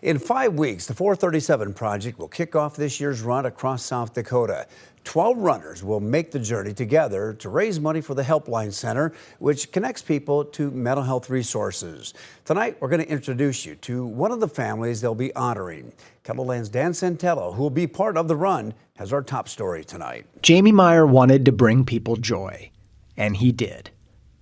In 5 weeks, the 437 Project will kick off this year's run across South Dakota. 12 runners will make the journey together to raise money for the Helpline Center, which connects people to mental health resources. Tonight, we're going to introduce you to one of the families they'll be honoring. KELOLAND's Dan Santello, who will be part of the run, has our top story tonight. Jamie Meyer wanted to bring people joy, and he did.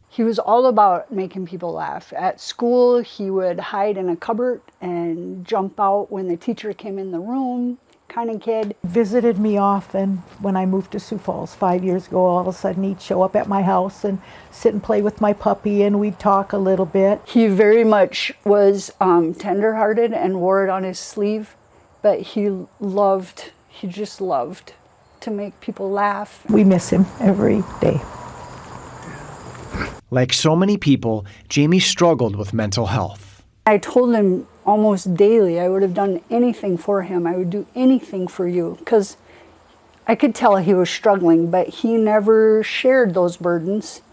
He was all about making people laugh. At school, he would hide in a cupboard and jump out when the teacher came in the room, kind of kid. Visited me often when I moved to Sioux Falls 5 years ago. All of a sudden he'd show up at my house and sit and play with my puppy, and we'd talk a little bit. He very much was tender-hearted and wore it on his sleeve, but he just loved to make people laugh. We miss him every day. Like so many people, Jamie struggled with mental health. I told him almost daily I would have done anything for him. I would do anything for you, because I could tell he was struggling, but he never shared those burdens.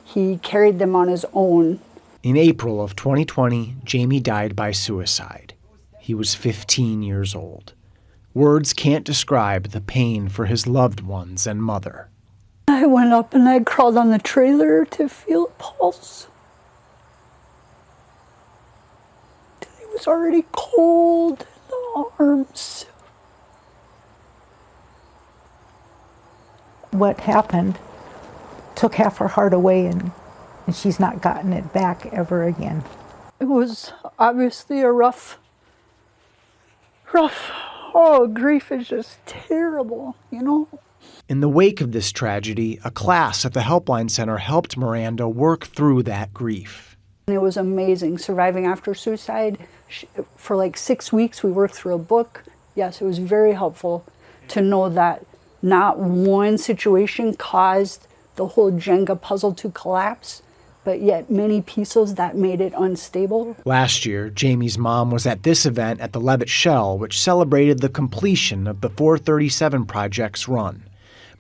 He carried them on his own. In April of 2020, Jamie died by suicide. He was 15 years old. Words can't describe the pain for his loved ones and mother. I went up and I crawled on the trailer to feel a pulse. It was already cold in the arms. What happened took half her heart away, and she's not gotten it back ever again. It was obviously a rough, grief is just terrible, you know? In the wake of this tragedy, a class at the Helpline Center helped Miranda work through that grief. It was amazing, surviving after suicide. For like 6 weeks, we worked through a book. Yes, it was very helpful to know that not one situation caused the whole Jenga puzzle to collapse, but yet many pieces that made it unstable. Last year, Jamie's mom was at this event at the Levitt Shell, which celebrated the completion of the 437 Project's run.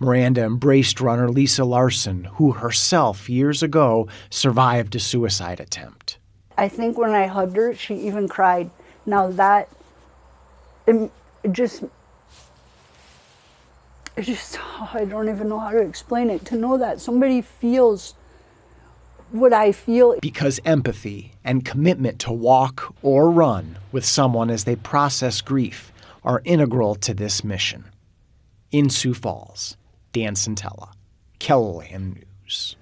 Miranda embraced runner Lisa Larson, who herself years ago survived a suicide attempt. I think when I hugged her, she even cried. Now that, I don't even know how to explain it. To know that somebody feels what I feel. Because empathy and commitment to walk or run with someone as they process grief are integral to this mission. In Sioux Falls, Dan Santello, KELOLAND News.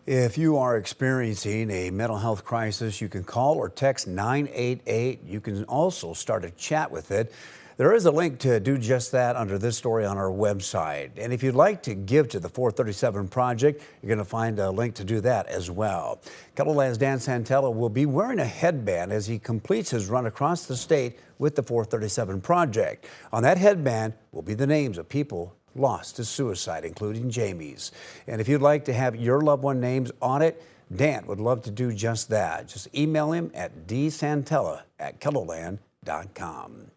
If you are experiencing a mental health crisis, you can call or text 988. You can also start a chat with it. There is a link to do just that under this story on our website. And if you'd like to give to the 437 Project, you're going to find a link to do that as well. KELOLAND's Dan Santello will be wearing a headband as he completes his run across the state with the 437 Project. On that headband will be the names of people lost to suicide, including Jamie's. And if you'd like to have your loved one names on it, Dan would love to do just that. Just email him at dsantella@keloland.com.